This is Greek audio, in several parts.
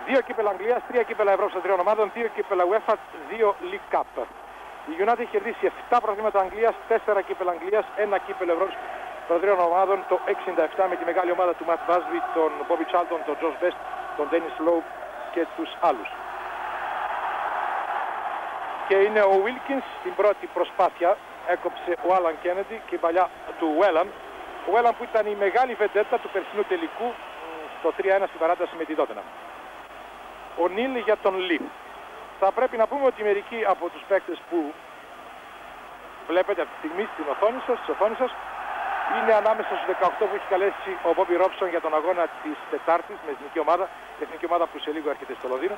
2 κύπελα Αγγλίας, 3 κύπελα Ευρώπης των 3 ομάδων, 2 κύπελα UEFA, 2 League Cup. Η United έχει κερδίσει 7 πρωταθλήματα Αγγλίας, 4 κύπελα Αγγλίας, 1 κύπελο Ευρώπης των 3 ομάδων το 67 με τη μεγάλη ομάδα του Matt Busby, τον Bobby Charlton, τον Josh Best, τον Dennis Lowe και τους άλλους. Και είναι ο Wilkins στην πρώτη προσπάθεια, έκοψε ο Alan Kennedy και η παλιά του Whelan. Ο Whelan που ήταν η μεγάλη βεντέτα του περσινού τελικού στο 3-1 στην παράταση με τη Tottenham. Ο Νίλ για τον Λι. Θα πρέπει να πούμε ότι μερικοί από τους παίκτες που βλέπετε αυτή τη στιγμή στην οθόνη σας, είναι ανάμεσα στους 18 που έχει καλέσει ο Bobby Robson για τον αγώνα της Τετάρτης με εθνική ομάδα, η εθνική ομάδα που σε λίγο έρχεται στο Λονδίνο,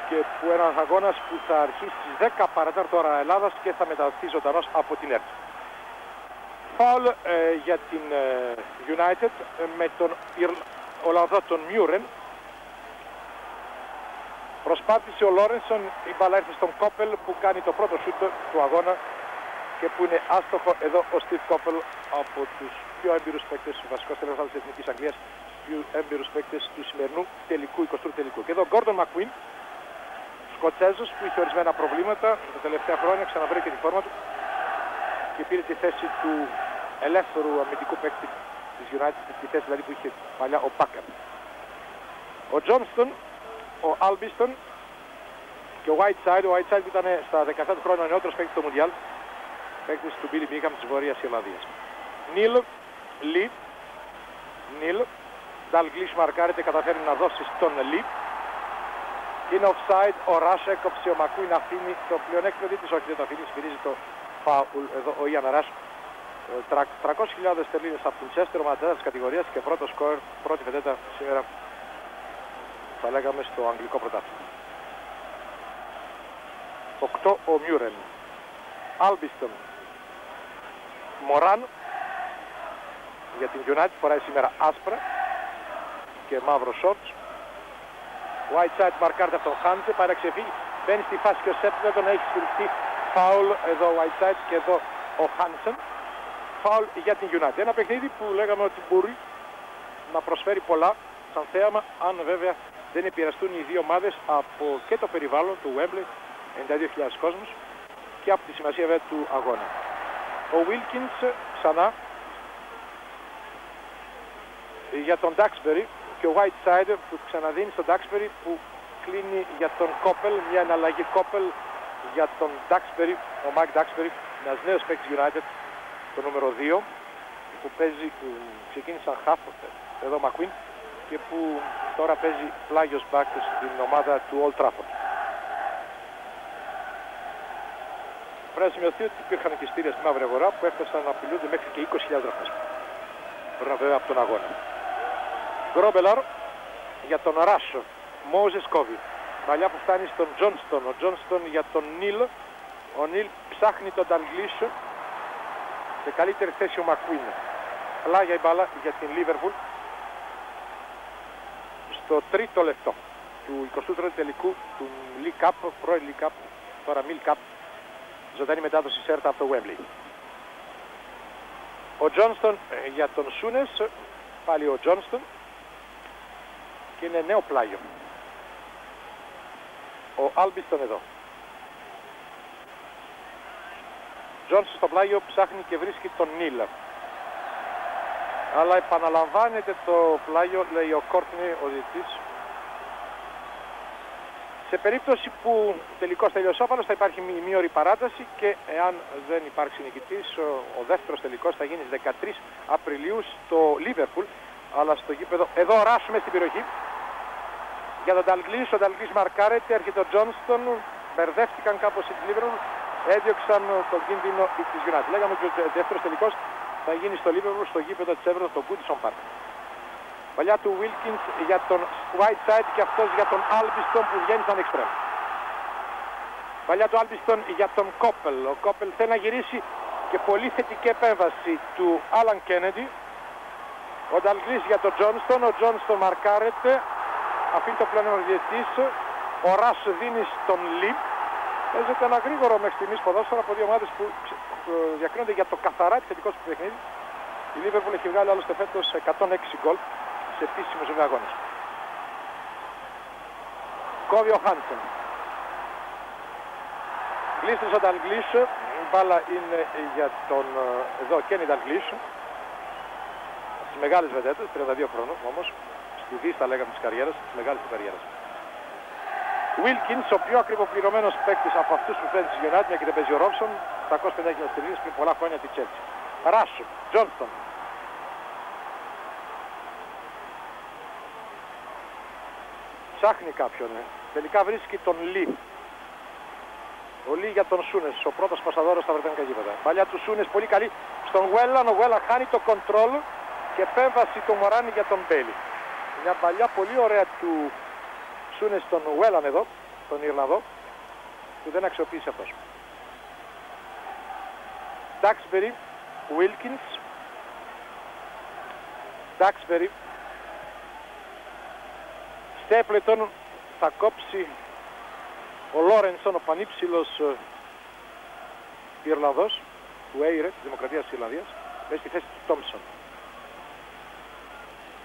και που ένας αγώνας που θα αρχίσει στις 10 παρατέταρτο ώρα Ελλάδας και θα μεταδοθεί ζωντανός από την ΕΡΤ. Φάουλ για την United με τον Ολλανδό τον Μιούρεν. Προσπάθησε ο Λόρενσον, η μπάλα έρθει στον Κόπελ που κάνει το πρώτο σούτ του αγώνα και που είναι άστοχο. Εδώ ο Στιβ Κόπελ από τους πιο έμπειρους παίκτες, ο βασικός τελειοφθάλτης της Εθνικής Αγγλίας, πιο έμπειρους παίκτες του σημερινού τελικού, 20ου τελικού. Και εδώ Γκόρντον Μακουίν, Σκοτσέζος που είχε ορισμένα προβλήματα τα τελευταία χρόνια, ξαναβρήκε και τη φόρμα του και πήρε τη θέση του ελεύθερου αμυντικού παίκτη της United, τη θέση δηλαδή που είχε παλιά ο Πάκαρ. Ο Τζόνστον, ο Άλμπιστον και ο Whiteside. Ο Whiteside που ήταν στα 17 χρόνια ο νεότερος παίκτης του Μουντιάλ, παίκτης του Billy Bingham της Βορείας Ιρλανδίας. Νίλ, Λι, Νίλ, Νταλγκλίς μαρκάρεται, καταφέρει να δώσει στον Λι. Είναι offside, ο Ράσ έκοψε, ο Μακουίν αφήνει το πλεονέκτημα της, όχι δεν το αφήνει, σφυρίζει το φάουλ εδώ ο Ιαν Ράσ. 300.000 τερλίνες από την Τσέστερ, ομάδα τέταρτης κατηγορίας και πρώτο σκόρ, πρώτη βεντέτα σήμερα, θα λέγαμε, στο αγγλικό πρωτάθλημα. 8 ο Μιούρεν. Άλμπιστον. Μοράν για την United, φοράει σήμερα άσπρα και μαύρο shorts. Whiteside μαρκάρεται από τον Χάντζε, πάει να ξεφύγει, μπαίνει στη φάση και ο Σέπλετον, έχει σφυριστεί φάουλ εδώ ο Whiteside και εδώ ο Χάνσεν. Φάουλ για την United. Ένα παιχνίδι που λέγαμε ότι μπορεί να προσφέρει πολλά σαν θέαμα, αν βέβαια δεν επηρεαστούν οι δύο ομάδες από και το περιβάλλον του Wembley, 92.000 κόσμους, και από τη σημασία βέβαια του αγώνα. Ο Wilkins ξανά για τον Duxbury και ο Whiteside που ξαναδίνει στον Duxbury που κλείνει για τον Κόπελ, μια εναλλαγή Κόπελ για τον Duxbury, ο Mike Duxbury, ένας νέος παίκτης United, το νούμερο 2 που παίζει, που ξεκίνησε σαν half, εδώ Μακουίν, και που τώρα παίζει πλάγιος back στην ομάδα του Old Trafford. Πρέπει να σημειωθεί ότι υπήρχαν και ειστήρια στη μαύρη αγορά που έφτασαν να απειλούνται μέχρι και 20.000 δραχμές. Πρέπει βέβαια από τον αγώνα. Γκρόμπελαρ για τον Ράσο. Μόζες κόβει. Παλιά που φτάνει στον Τζόνστον. Ο Τζόνστον για τον Νίλ. Ο Νίλ ψάχνει τον Νταλγκλίς. Σε καλύτερη θέση ο Μακουίν. Πλάγια η μπάλα για την Λίβερπουλ. Στο τρίτο λεπτό του 23ου τελικού του League Cup, πρώην League Cup, τώρα Milk Cup, ζωντανή μετάδοση ΣΕΡΤΑ από το Wembley. Ο Τζόνστον για τον Σούνες, πάλι ο Τζόνστον, και είναι νέο πλάγιο. Ο Άλμπιστον εδώ. Τζόνστον στο πλάγιο ψάχνει και βρίσκει τον Νίλ. Αλλά επαναλαμβάνεται το πλάγιο, λέει ο Κόρτνι, ο διαιτητής. Σε περίπτωση που τελικώς τελειώσει όπαλος θα υπάρχει μία ώρη παράταση και εάν δεν υπάρξει νικητής, ο δεύτερος τελικός θα γίνει στις 13 Απριλίου στο Λίβερπουλ, αλλά στο γήπεδο εδώ ράσουμε στην περιοχή. Για τον Νταλγκλίς, ο Νταλγκλίς μαρκάρεται, έρχεται ο Τζόνστον, μπερδεύτηκαν κάπως οι Λίβερπουλ, έδιωξαν τον κίνδυνο της United. Λέγαμε ότι ο δεύτερος τελικός θα γίνει στο Λίβερπουλ, στο γήπεδο της Everton, στο Goodison Park. Παλιά του Wilkins για τον Whiteside και αυτός για τον Άλμπιστον που βγαίνει σαν εξτρέμ. Παλιά του Άλμπιστον για τον Κόπελ. Ο Κόπελ θέλει να γυρίσει και πολύ θετική επέμβαση του Άλαν Κέννεντι. Ο Νταλγκλίς για τον Τζόνστον. Ο Τζόνστον μαρκάρεται. Αφήνει το πλάνο διαιτητής. Ο Ρας δίνει στον Λι. Παίζεται ένα γρήγορο μέχρι στιγμής ποδόσφαιρο από δύο ομάδες που διακρίνονται για το καθαρά επιθετικό του παιχνίδι. Η Liverpool έχει βγάλει άλλωστε φέτος 106 γκολ σε επίσημους αγώνες. Κόβει ο Χάνσεν. Γλίστρης ο Νταλγκλής. Η μπάλα είναι για τον εδώ Κένι Νταλγκλής. Τις μεγάλες βεντέτες, 32 χρόνων όμως. Στη Δύση θα λέγαμε της καριέρας, της μεγάλης του καριέρας. Wilkins, ο πιο ακριβοπληρωμένος παίκτης από αυτούς που φέρνει της United, μια και δεν παίζει ο Ρόμπσον, 750 στριλίες πριν πολλά χρόνια τη Chelsea. Ράσ, Τζόνστον. Ψάχνει κάποιον, τελικά βρίσκει τον Λι. Ο Λι για τον Σούνες, ο πρώτος πασαδόρος στα βρετανικά γήπεδα. Παλιά του Σούνες πολύ καλή στον Γουέλαν, ο Γουέλαν χάνει το κοντρόλ και επέμβαση του Μωράνι για τον Μπέιλι. Μια παλιά πολύ ωραία του Σούνες στον Γουέλαν εδώ, τον Ιρλανδό, που δεν αξιοποίησε αυτός. Ντάξμπερι, Wilkins, Ντάξμπερι, Στέπλετον, θα κόψει ο Λόρενσον, ο πανύψηλος Ιρλανδός του Έιρε, της Δημοκρατίας της Ιρλανδίας, μέσα στη θέση του Τόμψον.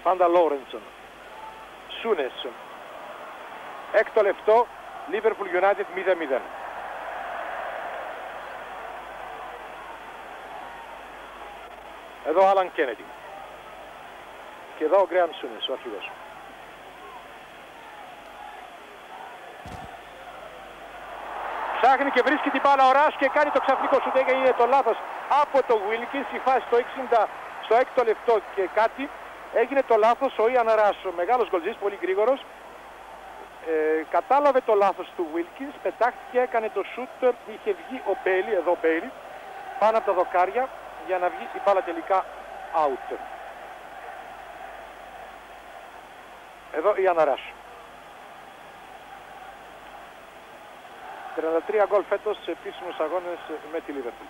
Πάντα Λόρενσον. Σούνες. Έκτο λεπτό, Liverpool United 0-0. Εδώ Άλαν Κέννεντι. Και εδώ ο Γκρέαμ Σούνες, ο αρχηγός. Ψάχνει και βρίσκει την μπάλα ο Ρας και κάνει το ξαφνικό σου. Είναι το λάθος από το Wilkins. Η φάση στο έκτο λεπτό και κάτι. Έγινε το λάθος ο Ιαν Ρας, ο μεγάλος γκολτζής, πολύ γρήγορος. Κατάλαβε το λάθος του Wilkins, πετάχτηκε, έκανε το σούτ, είχε βγει ο Μπέιλι, εδώ ο Μπέιλι, πάνω από τα δοκάρια για να βγει η μπάλα τελικά out. Εδώ η Αναράς. 33 γκολ φέτος σε επίσημους αγώνες με τη Λίβερπουλ.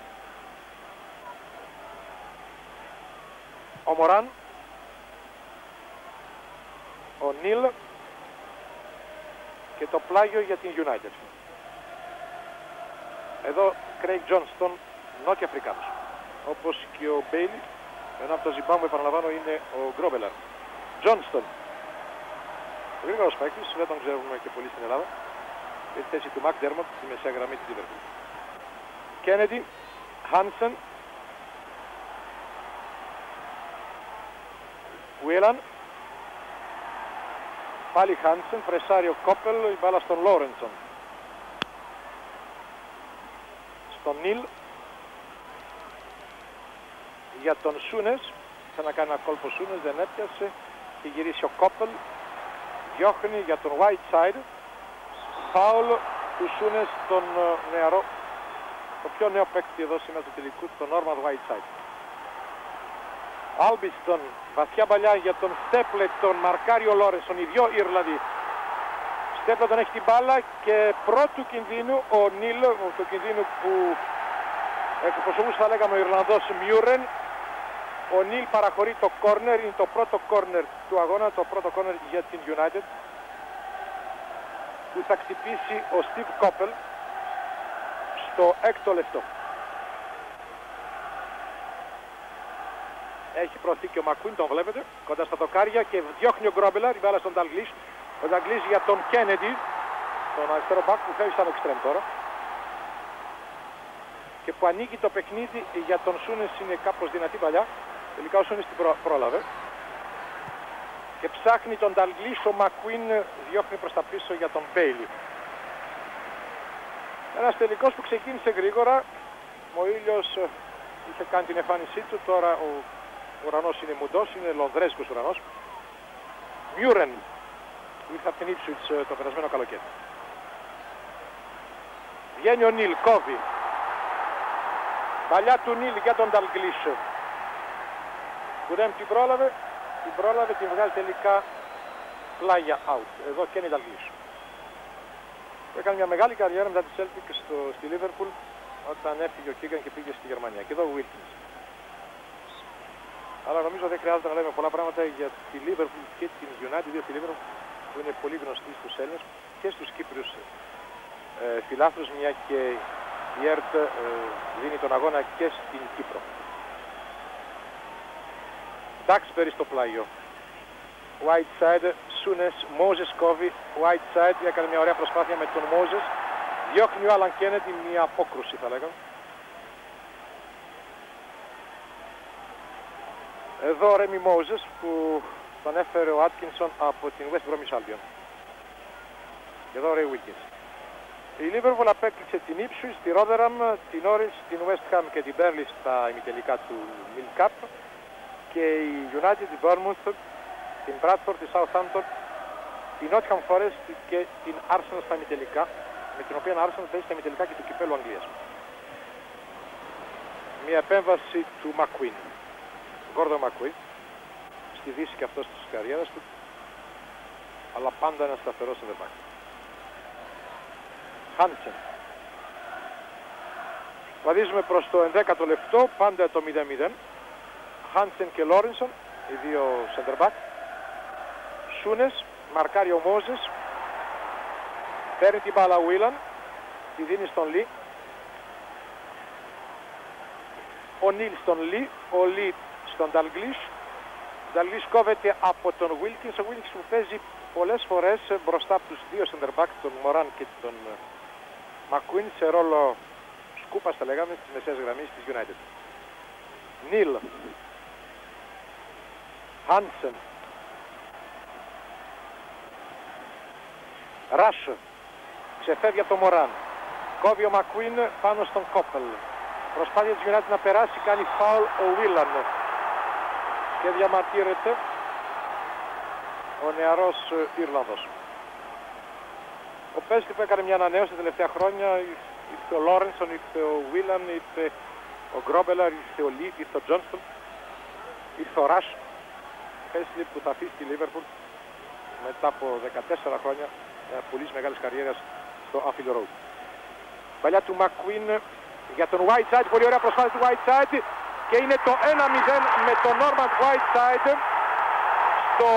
Ο Μωράν, ο Νίλ και το πλάγιο για την United. Εδώ Craig Johnston, Νότια Αφρικάνος, όπως και ο Μπέιλι, ενώ από το Ζιμπάμπουε, επαναλαμβάνω, είναι ο Γκρόμπελαρ. Johnston, ο γρήγορος παίκτης, δεν τον ξέρουμε και πολύ στην Ελλάδα, για τη θέση του Μακ Ντέρμοντ στη μεσαία γραμμή της Liverpool. Κέννεντι, Χάνσεν, Γουίλαν, πάλι Χάνσεν, πρεσάρει ο Κόπελ, η μπάλα στον Λόρενσον. Στον Νίλ, για τον Σούνες, θα να κάνει ένα κόλπο Σούνες, δεν έπιασε, και γυρίσει ο Κόπελ, διώχνει για τον Whiteside, φάουλ του Σούνες, τον νεαρό, το πιο νέο παίκτη εδώ σήμερα του τελικού, τον Νόρμαν Whiteside. Άλμπιστον, βαθιά παλιά για τον Στέπλετον, μαρκάρει ο Λόρενσον, οι δυο Ιρλανδοί. Στέπλετον έχει την μπάλα και πρώτου κινδύνου ο Νίλ, του κινδύνου που εκπροσωπούσε θα λέγαμε ο Ιρλανδός Μιούρεν. Ο Νίλ παραχωρεί το κόρνερ, είναι το πρώτο κόρνερ του αγώνα, το πρώτο κόρνερ για την United, που θα χτυπήσει ο Στιβ Κόπελ στο έκτο λεπτό. Έχει προωθεί και ο Μακουίν, τον βλέπετε, κοντά στα δοκάρια και διώχνει ο Γκρόμπελαρ, η μπάλα στον Νταλγκλής. Ο Νταλγκλής για τον Κέννεντι, τον αριστερό μπακ που φεύγει σαν εξτρέμ τώρα. Και που ανοίγει το παιχνίδι για τον Σούνες, είναι κάπως δυνατή παλιά. Τελικά ο Σούνες την πρόλαβε. Και ψάχνει τον Νταλγκλής, ο Μακουίν διώχνει προς τα πίσω για τον Μπέιλι. Ένας τελικός που ξεκίνησε γρήγορα. Ο ήλιος είχε κάνει την εμφάνισή του, τώρα ο ουρανός είναι μουντός, είναι λονδρέζικος ουρανός. Μιούρεν, που ήρθε από την Ipswich το περασμένο καλοκαίρι. Βγαίνει ο Νίλ, κόβει. Παλιά του Νίλ για τον Νταλγκλής, που δεν την πρόλαβε, την βγάζει τελικά πλάγια out. Εδώ Κένι Νταλγκλής. Έκανε μια μεγάλη καριέρα μετά τη Celtic στη Liverpool, όταν έφυγε ο Κίγκαν και πήγε στη Γερμανία. Και εδώ ο Wilkins. Αλλά νομίζω δεν χρειάζεται να λέμε πολλά πράγματα για τη Liverpool και την United, ιδίως τη Liverpool, που είναι πολύ γνωστή στους Έλληνες και στους Κύπριους φιλάθλους, μια και η ΕΡΤ δίνει τον αγώνα και στην Κύπρο. Ντάξμπερι στο πλάγιο. Whiteside, Σούνες, Μόζες κόβει, Whiteside έκανε μια ωραία προσπάθεια με τον Μόζες. Διώχνει ο Άλαν Κέννεντι, μια απόκρουση θα λέγαμε. Εδώ ο Ρέμι Μόζες που τον έφερε ο Άτκινσον από την West Bromwich Albion. Και εδώ ο Ρέι Βίλκινς. Η Liverpool απέκλεισε την Ipswich, τη Rotherham, την Norwich, την West Ham και την Burnley στα ημιτελικά του Milk Cup. Και η United, την Bournemouth, την Bradford, τη Southampton, την Nottingham Forest και την Arsenal στα ημιτελικά, με την οποία Arsenal παίζει στα ημιτελικά και του κυπέλου Αγγλίας. Μια επέμβαση του McQueen. Gordon McQueen, στη δύση και αυτός της καριέρας του, αλλά πάντα ένα σταθερό center back. Hansen. Βαδίζουμε προς το 11ο λεπτό, πάντα το 0-0. Hansen και Lawrenson, οι δύο center back. Σούνες, μαρκάρει ο Μόζες, παίρνει την μπάλα ο Whelan, τη δίνει στον Λι. Ο Νίλ στον Λι, ο Λι στον Dalglish. Dalglish κόβεται από τον Wilkins. Ο Wilkins που παίζει πολλές φορές μπροστά από τους δύο center back, τον Moran και τον McQueen, σε ρόλο σκούπας θα λέγαμε στις μεσαίες γραμμές της United. Νίλ, Hansen, Rush, ξεφεύγει από τον Moran, κόβει ο McQueen πάνω στον Κόπελ. Προσπάθεια της United να περάσει, κάνει φάουλ ο Whelan και διαμαρτύρεται ο νεαρός Ιρλανδός. Ο Πέστη που έκανε μια ανανέωση τα τελευταία χρόνια, ήρθε ο Lawrenson, ήρθε ο Whelan, ήρθε ο Γκρόμπελαρ, ήρθε ο Λίτ, ήρθε ο Τζόνστον, ήρθε ο Ρας. Πέστη που θα αφήσει τη Liverpool μετά από 14 χρόνια πολύ μεγάλης καριέρας στο Anfield Road. Παλιά του McQueen για τον Whiteside, πολύ ωραία προσπάθεια του Whiteside και είναι το 1-0 με τον Norman Whiteside στο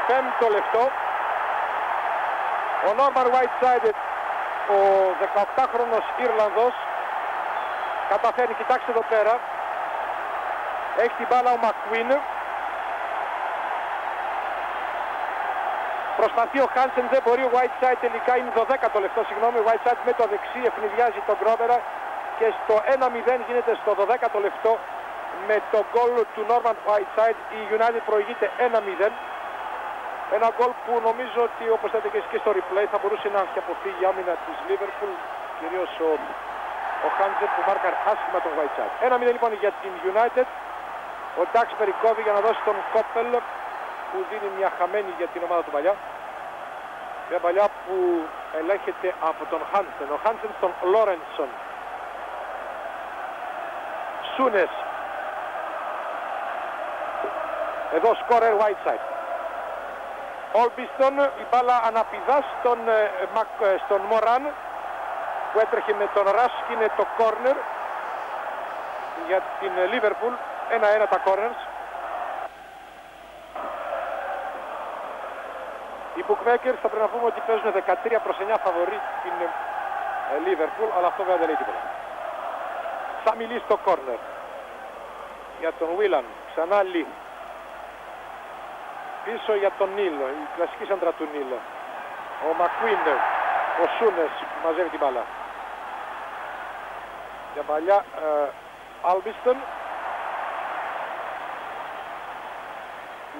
15ο λεπτό. Ο Norman Whiteside, ο 18χρονος Ιρλανδός, καταφέρνει, κοιτάξτε εδώ πέρα, έχει την μπάλα ο McQueen, προσπαθεί ο Hansen, δεν μπορεί, ο Whiteside τελικά είναι το 10ο λεπτό, συγγνώμη, ο Whiteside με το δεξί ευνηδιάζει τον Γκρόβερα και στο 1-0 γίνεται στο 12ο λεπτό με το γκολ του Norman Whiteside. Η United προηγείται 1-0. Ένα γκολ που νομίζω ότι, όπως λέτε και εσείς και στο replay, θα μπορούσε να έχει αποφύγει η άμυνα της Liverpool, κυρίως ο Hansen που μάρκαρε άσχημα τον Whiteside. 1-0 λοιπόν για την United. Ο Ντάξ περικόβει για να δώσει τον Κόπελ που δίνει μια χαμένη για την ομάδα του παλιά. Μια παλιά που ελέγχεται από τον Hansen. Ο Hansen στον Lawrenson. Σούνες. Εδώ σκόρερ Whiteside. Όλμπιστον, η μπάλα αναπηδά στον Moran που έτρεχε με τον Rush και είναι το corner για την Liverpool. 1-1 τα corners. Οι bookmakers θα πρέπει να πούμε ότι παίζουν 13-9 φαβορί την Liverpool, αλλά αυτό βέβαια δεν λέει τίποτα. Θα μιλήσει στο corner για τον Whelan, ξανά Λι. Πίσω για τον Νίλ, η κλασική σέντρα του Νίλ. Ο McQueen, ο Σούνες που μαζεύει την μπάλα. Για παλιά Άλμπιστον.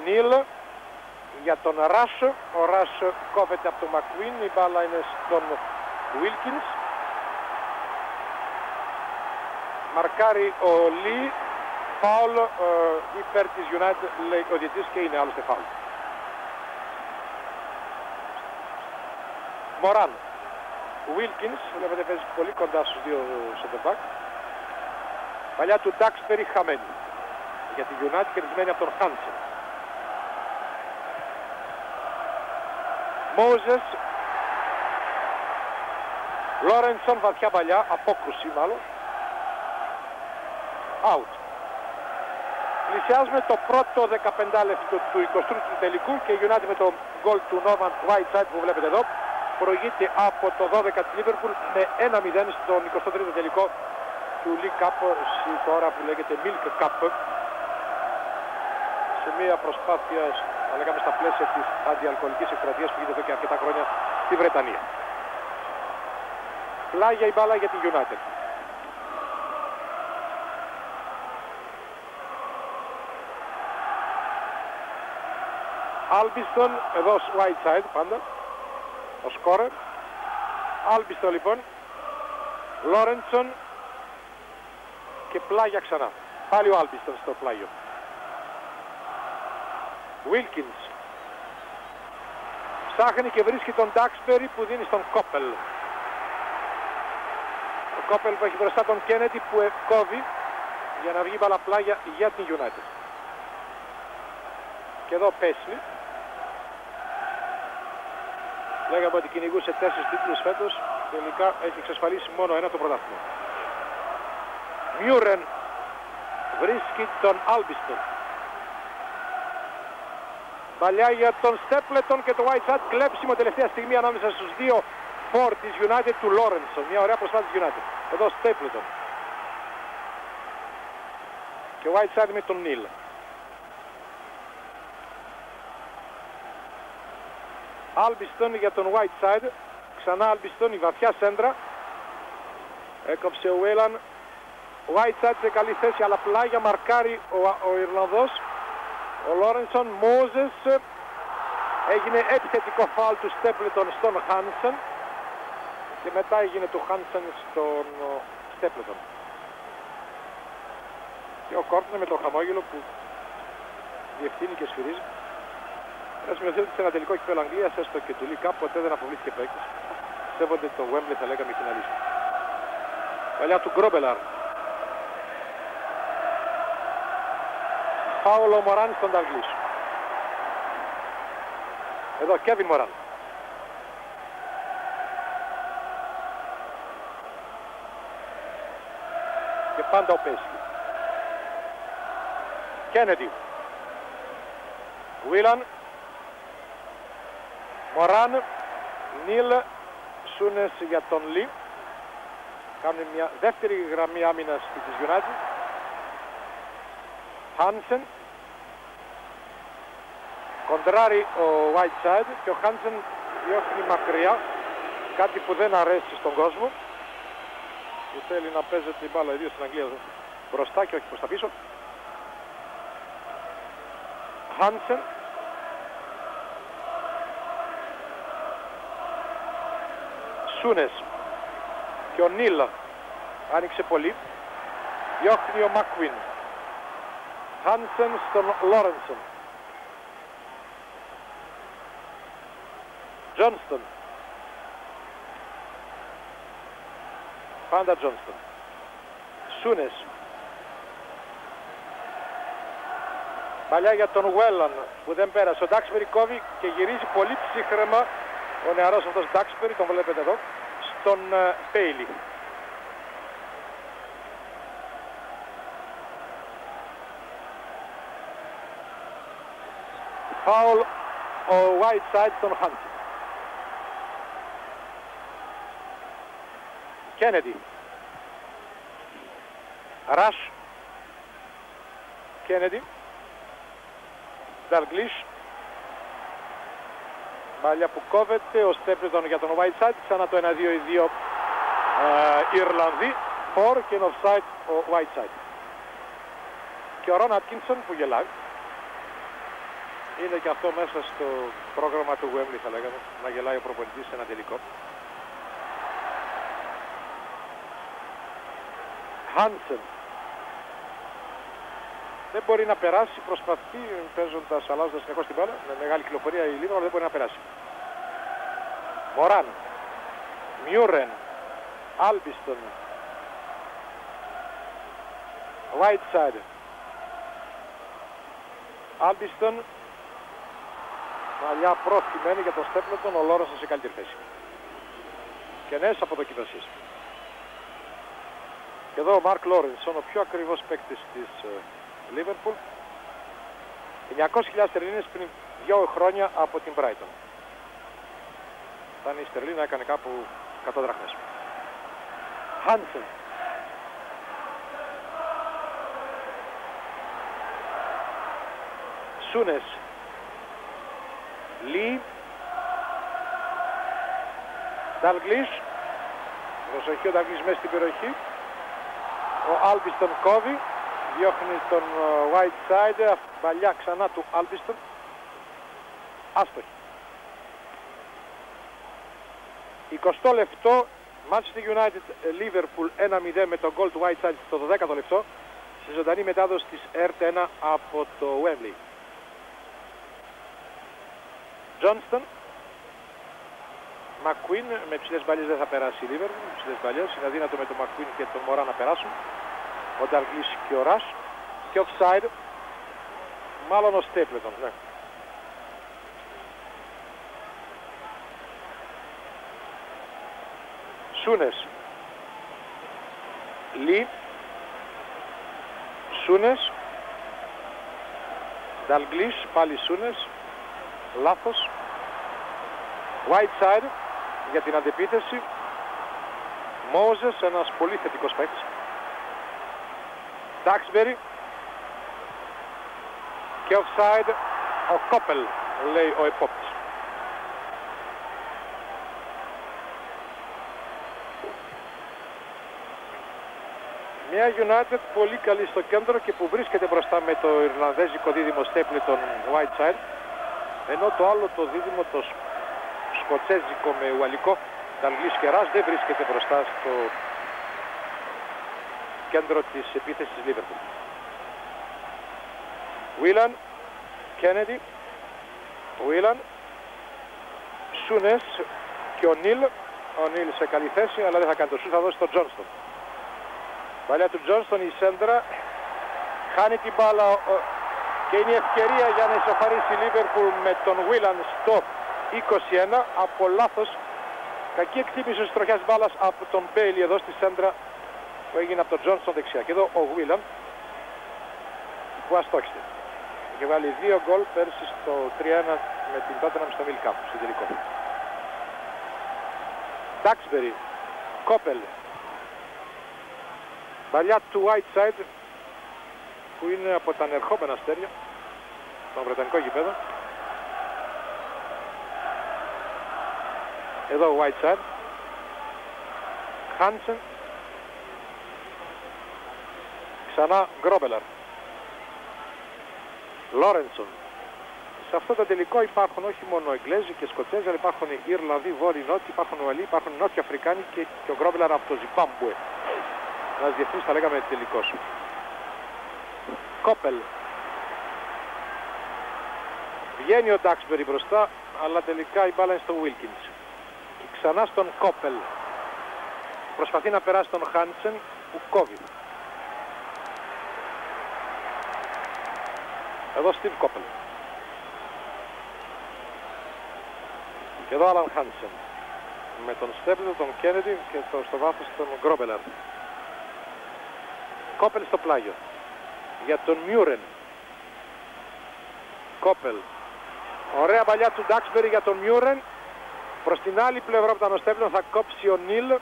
Νίλ για τον Ράσ. Ο Ράσ κόβεται από τον McQueen, η μπάλα είναι στον Wilkins. Μαρκάρει ο Λι. Φάουλ υπέρ της United, λέει ο διαιτητής, και είναι άλλωστε φάουλ. Moran. Wilkins, βλέπετε παίζει πολύ κοντά στους δύο center back. Παλιά του Duxbury χαμένη. Για τη United κερδισμένη από τον Hansen. Moses. Lawrenson, βαθιά παλιά, απόκρουση μάλλον. Out. Πλησιάζουμε το πρώτο 15 λεπτό του 23ου του τελικού και η United με το γκολ του Norman Whiteside που βλέπετε εδώ προηγείται από το 12 της Liverpool με 1-0 στον 23ο τελικό του League Cup, τώρα που λέγεται Milk Cup, σε μια προσπάθεια, θα λέγαμε, στα πλαίσια της αντιαλκοολικής εκστρατείας που γίνεται εδώ και αρκετά χρόνια στη Βρετανία. Πλάγια η μπάλα για την United. Άλμπιστον, εδώ Whiteside πάντα, ο σκόρερ. Άλμπιστον λοιπόν, Λόρεντσον και πλάγια ξανά. Πάλι ο Άλμπιστον στο πλάγιο. Wilkins ψάχνει και βρίσκει τον Duxbury που δίνει στον Κόπελ. Ο Κόπελ που έχει μπροστά τον Κέννετι που κόβει για να βγει μπάλα πλάγια για την United. Και εδώ Πέσλι. Λέγαμε ότι κυνηγούσε 4 τίτλους φέτος, τελικά έχει εξασφαλίσει μόνο ένα, το πρωτάθλημα. Μιούρεν βρίσκει τον Άλμπιστον. Παλιά για τον Στέπλετον και το Whiteside, κλέψιμο τελευταία στιγμή ανάμεσα στους δύο φορ της United του Λόρενσον. Μια ωραία προσπάθεια της United. Εδώ Στέπλετον. Και ο Whiteside με τον Νίλ. Άλμπιστον για τον Whiteside. Ξανά Άλμπιστον, η βαθιά σέντρα. Έκοψε ο Βέιλαν. Ο Whiteside σε καλή θέση, αλλά πλάγια μαρκάρει ο Ιρλανδός. Ο Λόρενσον, Μόζες. Έγινε επιθετικό φάουλ του Στέπλετον στον Χάνσεν. Και μετά έγινε του Χάνσεν στον Στέπλετον. Και ο Κόρτνε με το χαμόγελο που διευθύνει και σφυρίζει. Να σημειωθεί ότι σε ένα τελικό κυπέλλο Αγγλίας, έστω και του League Cup, ποτέ δεν αποβλήθηκε παίκτης. Σέβονται το Wembley, θα λέγαμε, φιναλίστα. Παλιά του Γκρόμπελαρ. Φάουλ ο Μωράν στον Νταγκλής. Εδώ Κέβιν Μωράν. Και πάντα ο Πέσλι. Κέννετι. Βίλαν. Μωράν. Νίλ. Σούνες για τον Λι. Κάνουν μια δεύτερη γραμμή άμυνας της United. Χάνσεν. Κοντράρει ο Whiteside και ο Χάνσεν διώχνει μακριά. Κάτι που δεν αρέσει στον κόσμο. Που θέλει να παίζεται την μπάλα, ιδίως στην Αγγλία, μπροστά και όχι προς τα πίσω. Χάνσεν. Σούνες. Και ο Νίλ άνοιξε πολύ. Διώχνει ο Μακουίν. Χάνσεν στον Λόρενσον. Τζόνστον. Πάντα Τζόνστον. Σούνες. Παλιά για τον Βέλλαν που δεν πέρασε. Ο Ντάξμπερι κόβει και γυρίζει πολύ ψύχρεμα ο νεαρός αυτός Ντάξμπερι, τον βλέπετε εδώ, στον Πέιλι. Φάουλ ο Whiteside στον Χάνσεν. Κέννετι. Ρας. Κέννετι. Νταλγκλίς. Μάλια που κόβεται. Ο Στέπλετον για τον Whiteside. Ξανά το 1-2 οι δύο Ιρλανδοί. For και είναι offside ο Whiteside. Και ο Ρον Άτκινσον που γελάει. Είναι και αυτό μέσα στο πρόγραμμα του Wembley, θα λέγαμε. Να γελάει ο προπονητής σε ένα τελικό. Χάνσεν. Δεν μπορεί να περάσει, προσπαθεί παίζοντας, αλλάζοντας συνεχώς την μπάλα. Με μεγάλη κυκλοφορία η Λίβερπουλ, δεν μπορεί να περάσει. Μωράν. Μιούρεν. Άλμπιστον. Whiteside. Άλμπιστον. Μαλλιά προθυμένη για τον Στέπλετον, ο Λόρενσον σε καλύτερη θέση. Και νέες αποδοκιμασίες. Και εδώ ο Μαρκ Λόρενσον, ο πιο ακριβώς παίκτης της Liverpool. 900.000 στερλίνες πριν 2 χρόνια από την Brighton. Όταν η στερλίνα έκανε κάπου 100 δραχμές. Χάνσεν. Σούνες, Λί, Νταλγκλίς, προσοχή ο Νταλγκλίς μέσα στην περιοχή, ο Άλμπιστον κόβει, διώχνει τον Whiteside, παλιά ξανά του Άλμπιστον, άστοχη. 20 λεπτό, Manchester United Liverpool 1-0 με τον γκολ του Whiteside στο 12ο λεπτό, στη ζωντανή μετάδοση της RT1 από το Wembley. Johnston, McQueen, με ψηλές μπαλιές δεν θα περάσει η Liverpool, με ψηλές μπαλιές, είναι αδύνατο με τον McQueen και τον Moran να περάσουν. Ο Dalglish και ο Rush, και offside, μάλλον ο Stapleton, ναι. Σούνες, Λί, Σούνες, Dalglish, πάλι Σούνες, λάθος, Whiteside για την αντεπίθεση, Moses, ένας πολύ θετικός παίκτης, Duxbury και offside ο Κόπελ, λέει ο επόπτης. Μια United πολύ καλή στο κέντρο και που βρίσκεται μπροστά με το Ιρλανδέζικο δίδυμο Stapleton Whiteside, ενώ το άλλο το δίδυμο το Σκοτσέζικο με Ουαλικό Dalglish και Rush δεν βρίσκεται μπροστά στο κέντρο της επίθεσης της Liverpool. Whelan, Kennedy, Whelan, Σούνες και ο Νίλ. Ο Νίλ σε καλή θέση αλλά δεν θα κάνει το σούτ, θα δώσει τον Johnston. Παλιά του Johnston η σέντρα, χάνει την μπάλα και είναι η ευκαιρία για να ισοφαρίσει η Liverpool με τον Whelan στο 21 από λάθος. Κακή εκτίμηση της τροχιάς μπάλας από τον Bailey εδώ στη σέντρα που έγινε από τον Johnston δεξιά. Και εδώ ο Whelan που αστόχισε. Είχε βάλει 2 γκολ πέρσι στο 3-1 με την Tottenham στο Milk Cup, στο τελικό. Duxbury, Κόπελ, παλιά του Whiteside που είναι από τα ανερχόμενα αστέρια στον βρετανικό γηπέδο. Εδώ ο Whiteside, Hansen, ξανά Γκρόμπελαρ, Λόρενσον. Σε αυτό το τελικό υπάρχουν όχι μόνο Εγγλέζοι και Σκοτσέζοι, αλλά υπάρχουν Ιρλανδοί, Βόρειοι, Νότιοι, υπάρχουν Ουαλοί, υπάρχουν Νότιο Αφρικάνοι και ο Γκρόμπελαρ από το Ζιμπάμπουε. Ένας διεθνής θα λέγαμε τελικός. Κόπελ. Βγαίνει ο Duxbury μπροστά, αλλά τελικά η μπάλα είναι στο Wilkins. Και ξανά στον Κόπελ. Προσπαθεί να περάσει τον Hansen που κόβει. Εδώ Steve Κόπελ. Και εδώ Alan Hansen. Με τον Stapleton, τον Kennedy και στο βάθος τον Γκρόμπελαρ. Κόπελ στο πλάγιο. Για τον Μιούρεν. Κόπελ. Ωραία παλιά του Duxbury για τον Μιούρεν. Προς την άλλη πλευρά από τον Stapleton θα κόψει ο Νίλ.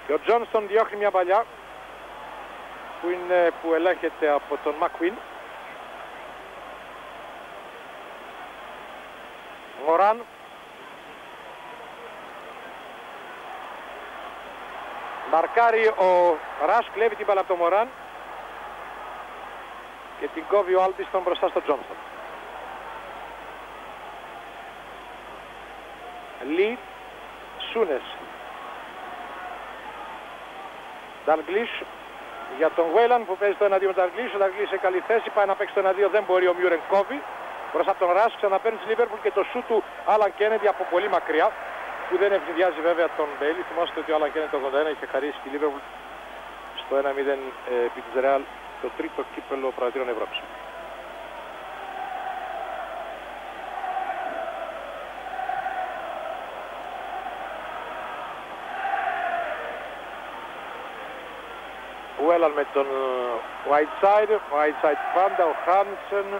Και ο Johnston διώχνει μια παλιά που ελέγχεται από τον McQueen. Moran. Μαρκάρει ο Rush, κλέβει την μπάλα από τον Moran και την κόβει ο Άλμπιστον μπροστά στο Johnston. Λί, Σούνες, Dalglish για τον Whelan που παίζει το 1-2 με τον Dalglish. Ο Dalglish σε καλή θέση, πάει να παίξει το 1-2, δεν μπορεί, ο Μιούρεν κόβει μπροστά από τον Rush, ξαναπαίρνει τη Liverpool και το σούτ του Alan Kennedy από πολύ μακριά που δεν ευνηδιάζει βέβαια τον Bailey. Θυμάστε ότι ο Alan Kennedy το 81 είχε χαρίσει τη Liverpool στο 1-0 επί της Real το τρίτο κύπελλο Προεδρείων Ευρώπης. Whelan με τον Whiteside πάντα, ο Hansen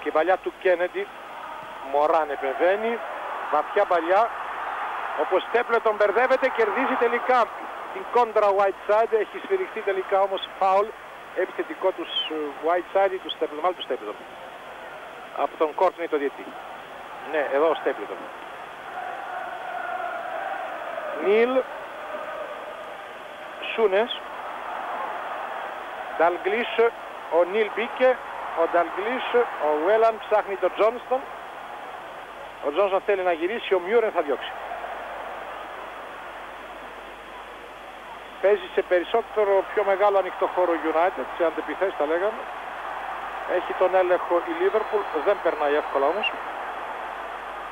και η παλιά του Kennedy. Moran επεμβαίνει, βαθιά παλιά, όπως Stapleton μπερδεύεται, κερδίζει τελικά την κόντρα Whiteside, έχει σφυριχτεί τελικά όμως φάουλ επιθετικό τους Whiteside, του Stapleton, μάλλον του Stapleton. Από τον Courtney το διετή. Ναι, εδώ ο Stapleton. Νίλ, Σούνες, Dalglish, ο Νίλ μπήκε, ο Dalglish, ο Whelan ψάχνει τον Johnston. Ο Johnston θέλει να γυρίσει, ο Muren θα διώξει. Παίζει σε περισσότερο πιο μεγάλο ανοιχτό χώρο United, σε αντεπιθέσεις τα λέγαμε. Έχει τον έλεγχο η Liverpool, δεν περνάει εύκολα όμως.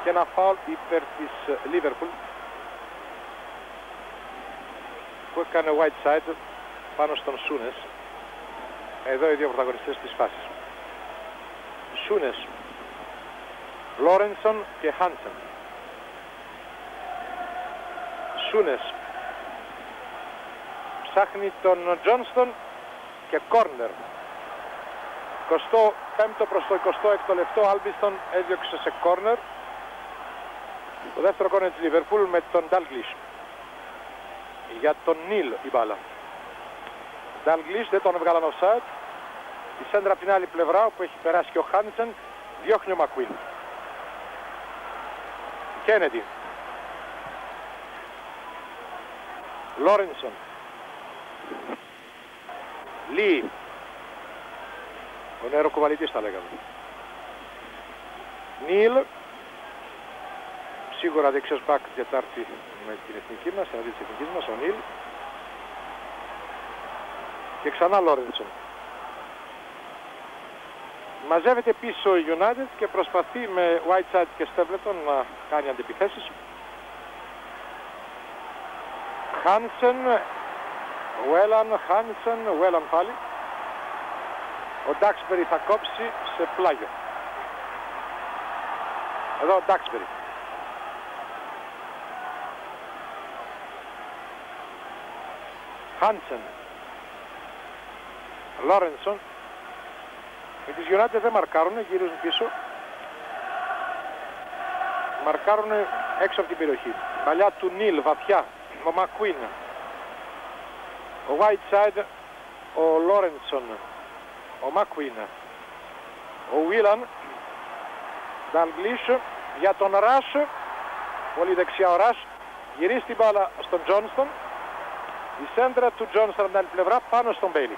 Και ένα φάουλ υπέρ της Liverpool που έκανε Whiteside πάνω στον Σούνες. Εδώ οι δύο πρωταγωνιστές της φάσης. Σούνες, Λόρενσον και Χάνσεν. Σούνες ψάχνει τον Τζόνστον και κόρνερ. 25ο προς το 26ο λεπτό Άλμπιστον έδιωξε σε κόρνερ. Το δεύτερο κόρνερ της Liverpool με τον Dalglish. Για τον Νίλ η μπάλα. Dalglish δεν τον έβγαλαν offside. Η σέντρα από την άλλη πλευρά όπου έχει περάσει και ο Χάνσεν, διώχνει ο Μακουίν. Κέννεντι. Λόρενσον. Λί. Ο νεαροκουβαλητής θα λέγαμε. Νίλ. Σίγουρα δεξιός μπακ Τετάρτη με την εθνική μας, εναντί της εθνικής μας, ο Νίλ. Και ξανά Λόρενσον. Μαζεύεται πίσω η United και προσπαθεί με Whiteside και Stapleton να κάνει αντιπιθέσεις. Χάνσεν, Whelan, Χάνσεν, Whelan πάλι. Ο Ντάξμπερι θα κόψει σε πλάγιο. Εδώ ο Ντάξμπερι. Χάνσεν. Λόρενσον. Οι της United δεν μαρκάρουν, γυρίζουν πίσω. Μαρκάρουν έξω από την περιοχή. Παλιά του Νίλ, βαθιά. Ο Μακουίν. Ο Whiteside. Ο Λόρενσον. Ο Μακουίν. Ο Whelan. Dalglish για τον Ρας. Πολύ δεξιά ο Ρας. Γυρίζει την μπάλα στον Johnston. Η σέντρα του Johnston από την άλλη πλευρά πάνω στον Bailey.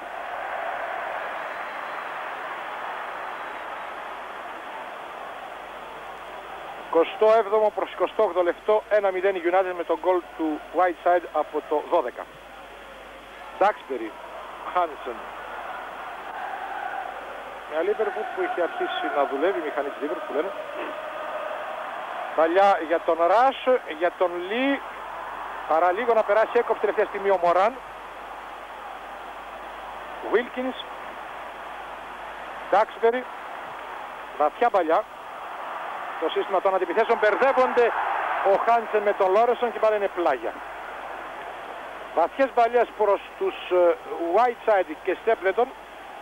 ...27ο προς 28ο λεπτό, 1-0 η United με τον γκολ του Whiteside από το 12. Ντάξμπερι, Χάνσεν. Μια Liverpool που είχε αρχίσει να δουλεύει, η μηχανή της Liverpool που λένε. Παλιά για τον Ρας, για τον Λί. Παραλίγο να περάσει, έκοψε τελευταία στιγμή ο Μοράν. Wilkins. Ντάξμπερι. Βαθιά παλιά. Το σύστημα των αντιπιθέσεων, μπερδεύονται ο Χάνσεν με τον Λόρενσον και πάλι είναι πλάγια. Βαθιές μπαλιές προς τους Whiteside και Stapleton,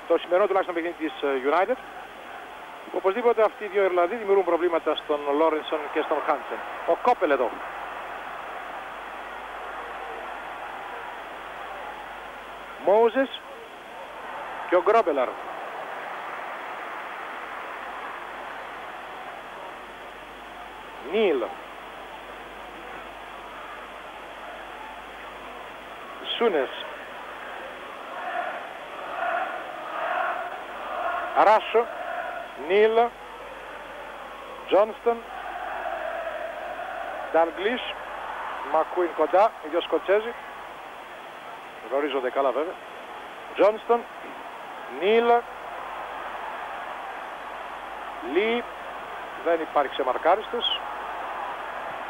το σημερινό τουλάχιστον παιχνίδι της United. Οπωσδήποτε αυτοί οι δύο Ιρλανδοί δημιουργούν προβλήματα στον Λόρενσον και στον Χάνσεν. Ο Κόπελ εδώ. Μόζες και ο Γκρόμπελαρ. Νίλ. Σούνες. Ράσο. Νίλ. Τζόνστον. Dalglish. Μακουίν κοντά, οι δύο Σκοτσέζοι. Γνωρίζονται καλά βέβαια. Τζόνστον. Νίλ. Λί. Δεν υπάρχει ξεμαρκάριστος.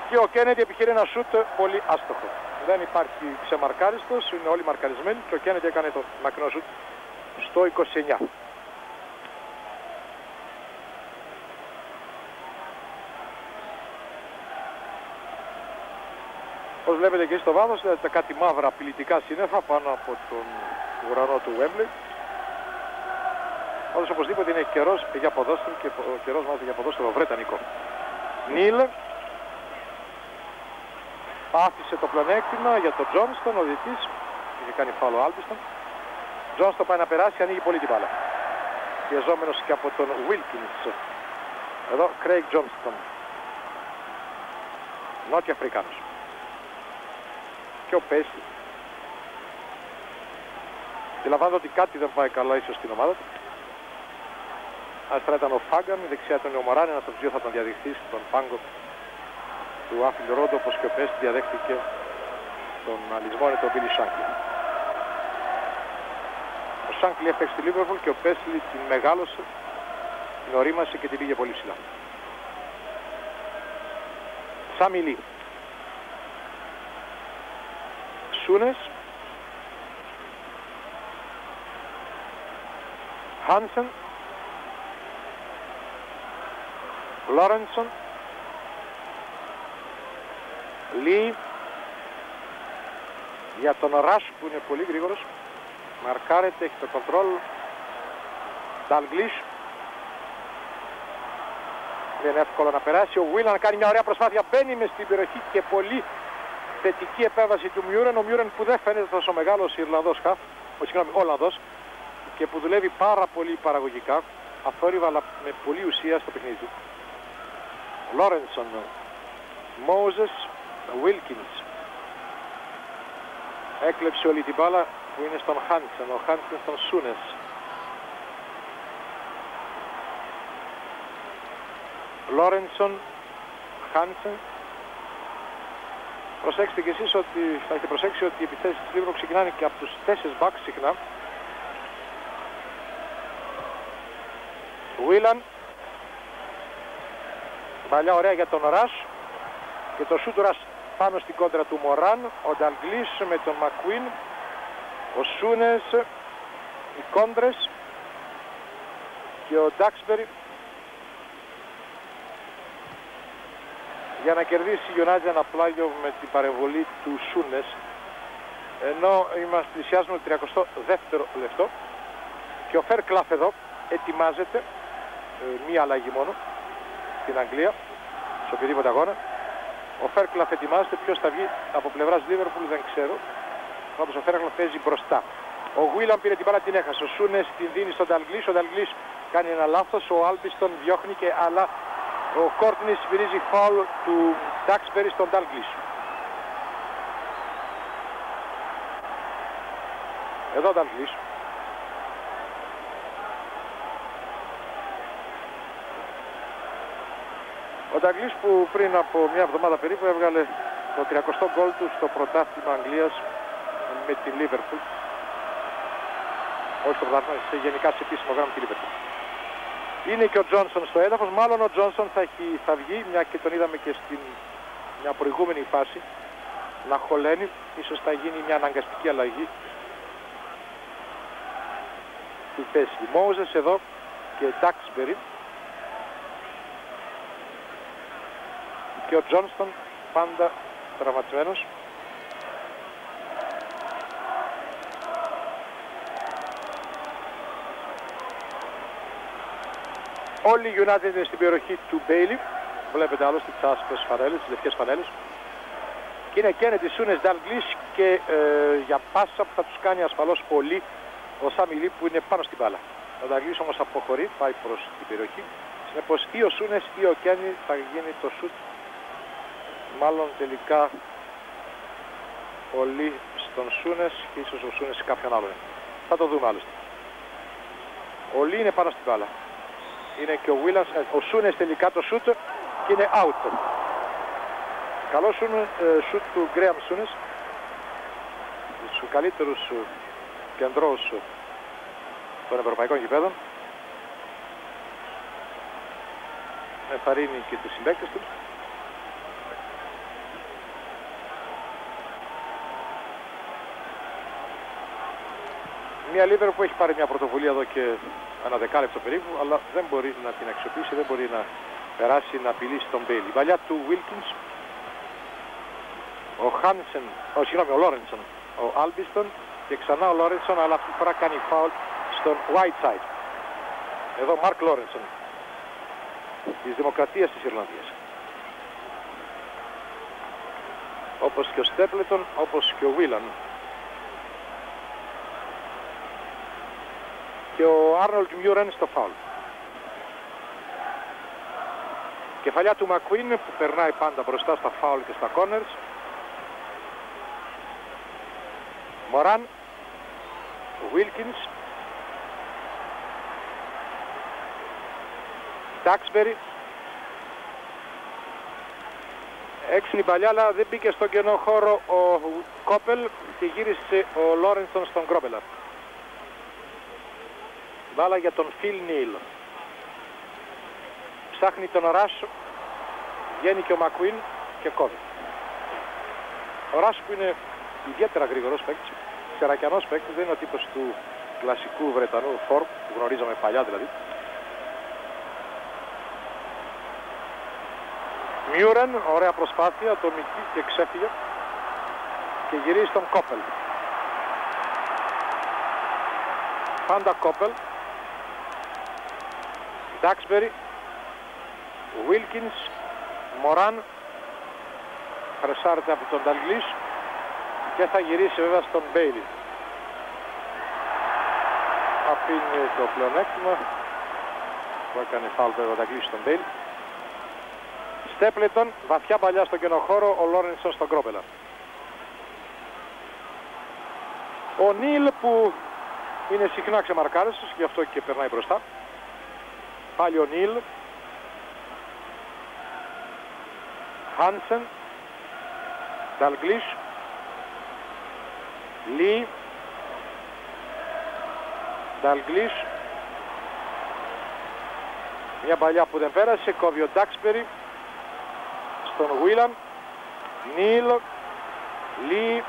Και ο Κέννεντι επιχειρεί ένα σούτ πολύ άστοχο. Δεν υπάρχει ξεμαρκάριστος, είναι όλοι μαρκαρισμένοι και ο Κέννεντι έκανε το μακρινό σούτ στο 29. Όπως βλέπετε και στο βάθος, είδατε κάτι μαύρα απειλητικά σύννεφα πάνω από τον ουρανό του Wembley. Όντως οπωσδήποτε είναι καιρός για ποδόσφαιρο και ο καιρός μάλιστα για ποδόσφαιρο βρετανικό. Νίλ. Άφησε το πλεονέκτημα για τον Τζόνστον, ο διετής. Είχε κάνει φάουλο Άλμπιστον. Τζόνστον πάει να περάσει, ανοίγει πολύ την μπάλα. Πιεζόμενος και από τον Wilkins. Εδώ Craig Johnston. Νότια Αφρικάνος. Και ο Πέσλι. Αντιλαμβάνεται ότι κάτι δεν πάει καλά ίσως στην ομάδα του. Αριστερά ήταν ο Φάγκαν, δεξιά ήταν ο Μωράν, ένας από τους δύο θα τον διαδεχθεί στον πάγκο του Άφιλ Ρόντο, όπως και ο Πέσλι διαδέχτηκε τον αλυσμόνι τον Μπίλι Σάνκλι. Ο Σάνκλι έφταξε στη Λίβερπουλ και ο Πέσλι την μεγάλωσε, την ορίμασε και την πήγε πολύ ψηλά. Σάμι Λί. Σούνες. Χάνσεν. Λόρενσον. Λί. Για τον Ράσ που είναι πολύ γρήγορος. Μαρκάρεται, έχει το κοντρόλ. Νταλγκλίσ. Δεν είναι εύκολο να περάσει. Ο Βίλαν κάνει μια ωραία προσπάθεια. Μπαίνει μες στην περιοχή και πολύ θετική επέμβαση του Μιούρεν. Ο Μιούρεν που δεν φαίνεται τόσο μεγάλος Ιρλανδός χαφ, Ολλανδός, και που δουλεύει πάρα πολύ παραγωγικά, αθόρυβα αλλά με πολύ ουσία στο παιχνίδι του. Λόρενσον, Μόζες, Wilkins. Έκλεψε όλη την μπάλα που είναι στον Χάνσεν. Ο Χάνσεν στον Σούνες. Λόρενσον, Χάνσεν. Προσέξτε και εσείς ότι θα έχετε προσέξει ότι οι επιθέσεις της Λίβερπουλ ξεκινάνε και από τους 4 μπακ συχνά. Βίλαν. Παλιά ωραία για τον Ρας. Και το σούτ του Ρας πάνω στην κόντρα του Μωράν. Ο Νταλγκλίσ με τον Μακουίν. Ο Σούνες. Οι κόντρες. Και ο Ντάξμπερι. Για να κερδίσει η United ένα πλάγιο με την παρεμβολή του Σούνες. Ενώ πλησιάζουμε το 32ο λεπτό. Και ο Φέρκλαφ εδώ ετοιμάζεται. Μία αλλαγή μόνο στην Αγγλία, σε οποιοδήποτε αγώνα. Ο Φέρκλαφ ετοιμάζεται. Ποιος θα βγει από πλευράς Λίβερπουλ δεν ξέρω. Πάντως ο Φέρκλαφ παίζει μπροστά. Ο Γουίλαν πήρε την μπάλα, την έχασε. Ο Σούνες την δίνει στον Νταλγκλίσ. Ο Νταλγκλίσ κάνει ένα λάθος. Ο Άλμπιστον διώχνει και αλλά ο Κόρτνης σφυρίζει φάουλ του Ντάξμπερι στον Νταλγκλίσ. Εδώ ο Νταλγκλίσ. Ο Νταλγκλίσ που πριν από μια εβδομάδα περίπου έβγαλε το 30ο γκολ του στο πρωτάθλημα Αγγλίας με τη Λίβερπουλ. Όχι στο πρωτάθλημα, γενικά σε επίσημο γράμμα τη Λίβερπουλ. Είναι και ο Τζόνσον στο έδαφος. Μάλλον ο Τζόνσον θα βγει, μια και τον είδαμε και στην μια προηγούμενη φάση να χωλαίνει. Ίσως θα γίνει μια αναγκαστική αλλαγή του Πέσλι. Μόζες εδώ και Ντάξμπερι. Και ο Τζόνστον πάντα τραυματισμένος. Όλοι οι United είναι στην περιοχή του Μπέιλι. Βλέπετε άλλωστε τις άσπρες φανέλες, τις λευκές φανέλες. Και είναι Κέννεντι, Σούνες, Νταλγκλίσ και για πάσα που θα τους κάνει ασφαλώς πολύ ο Σάμι Λί που είναι πάνω στην μπάλα. Ο Νταλγκλίσ όμως αποχωρεί, πάει προς την περιοχή. Συνεπώς ή ο Σούνες ή ο Κέννεντι θα γίνει το σουτ. Μάλλον τελικά ο Λί στον Σούνες και ίσως ο Σούνες σε κάποιον άλλον. Θα το δούμε άλλωστε. Ο Λί είναι πάνω στην μπάλα. Είναι και ο Βίλας, ο Σούνες τελικά το σουτ και είναι out. Καλό σουτ του Γκρέαμ Σούνες. Στους καλύτερους κεντρώους των ευρωπαϊκών γηπέδων. Ενθαρρύνει και τους συμπαίκτες του. Μια Λίβερπουλ που έχει πάρει μια πρωτοβουλία εδώ και ένα δεκάλεπτο περίπου, αλλά δεν μπορεί να την αξιοποιήσει, δεν μπορεί να περάσει, να απειλήσει τον Μπέιλι. Η παλιά του Wilkins, ο Χάνσεν, ο Λόρενσον, ο Άλμπιστον και ξανά ο Λόρενσον, αλλά αυτή τη φορά κάνει φάουλ στον Whiteside. Εδώ Μαρκ Λόρενσον της Δημοκρατίας της Ιρλανδίας. Όπως και ο Στέπλετον, όπως και ο Βίλαν. και ο Άρνολτ Μιούρεν στο φάουλ. Κεφαλιά του Μακουίν που περνάει πάντα μπροστά στα φάουλ και στα κόρνερς. Μοράν, Βίλκινς, Τάξμπερι. Έξινη παλιά, αλλά δεν μπήκε στον κενό χώρο ο Κόπελ και γύρισε ο Λόρενσον στον Γκρόμπελα. Μπάλα για τον Φιλ Νίλ. Ψάχνει τον Ράσο, βγαίνει και ο Μακουίν και κόβει. Ο Ράσο που είναι ιδιαίτερα γρήγορος παίκτης, ξερακιανός παίκτης, δεν είναι ο τύπος του κλασικού Βρετανού φορ που γνωρίζαμε παλιά δηλαδή. Μιούρεν, ωραία προσπάθεια, ατομική και ξέφυγε και γυρίζει στον Κόπελ. Πάντα Κόπελ, Ντάξμπερι, Βίλκινς, Μοράν, χρεσάρεται από τον Νταλγλίς και θα γυρίσει βέβαια στον Μπέιλι. Αφήνει το πλεονέκτημα που έκανε φάουλ βέβαια ο Νταλγλίς στον Μπέιλι. Στέπλετον, βαθιά παλιά στον κενοχώρο, ο Λόρενσον στον Γκρόμπελα. Ο Νίλ που είναι συχνά ξεμαρκάριστος, γι' αυτό και περνάει μπροστά. Πάλι ο Νίλ. Χάνσεν, Νταλγλίς, Λί, Νταλγλίς. Μια παλιά που δεν πέρασε, κόβει ο Ντάξμπερι στον Βίλαν. Νίλ, Λί,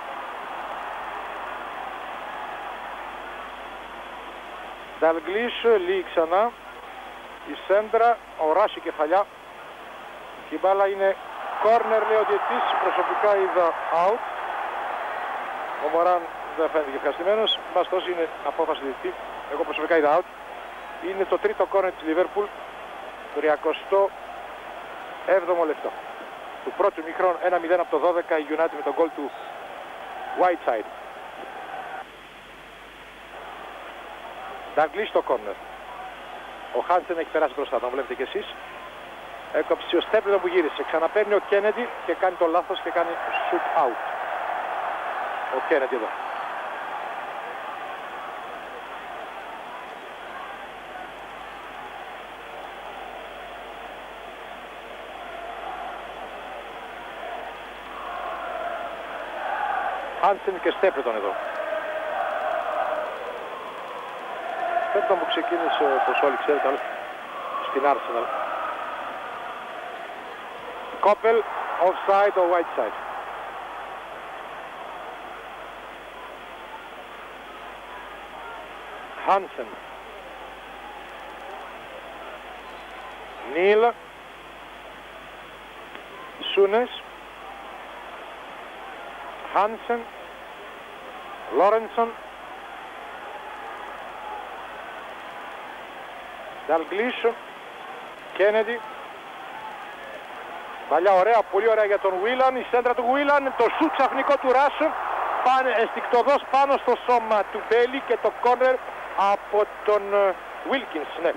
Νταλγλίς, Λί ξανά. Η σέντρα, ο Ράση κεφαλιά. Η μπάλα είναι κόρνερ, λέει ο διαιτητής, προσωπικά είδα out. Ο Μοράν δεν φαίνεται ευχαριστημένος, μπαστός είναι απόφαση διαιτητή, εγώ προσωπικά είδα out. Είναι το τρίτο κόρνερ της Λιβέρπουλ, 37ο λεπτό. Του πρώτου μήχρονου 1-0 από το 12 η United με τον γκολ του Whiteside. Νταγκλής στο κόρνερ. Ο Χάνσεν έχει περάσει μπροστά, τον βλέπετε κι εσείς. Έκοψε ο Στέπλετον που γύρισε. Ξαναπαίρνει ο Κέννεντι και κάνει το λάθος και κάνει shoot out. Ο Κέννεντι εδώ. Χάνσεν και Στέπλετον εδώ. Στέπλετον που ξεκίνησε, όπως όλοι ξέρετε, στην Arsenal. Κόπελ, offside or Whiteside. Hansen. Νίλ. Σούνες. Hansen. Λόρενσον. Νταλγλίσ. Κέννεντι. Παλιά ωραία, πολύ ωραία για τον Βίλαν, η σέντρα του Βίλαν, το σουτ ξαφνικό του Ράσο, πάνε ενστικτωδώς πάνω στο σώμα του Μπέλι και το κόρνερ από τον Βίλκινς, ναι.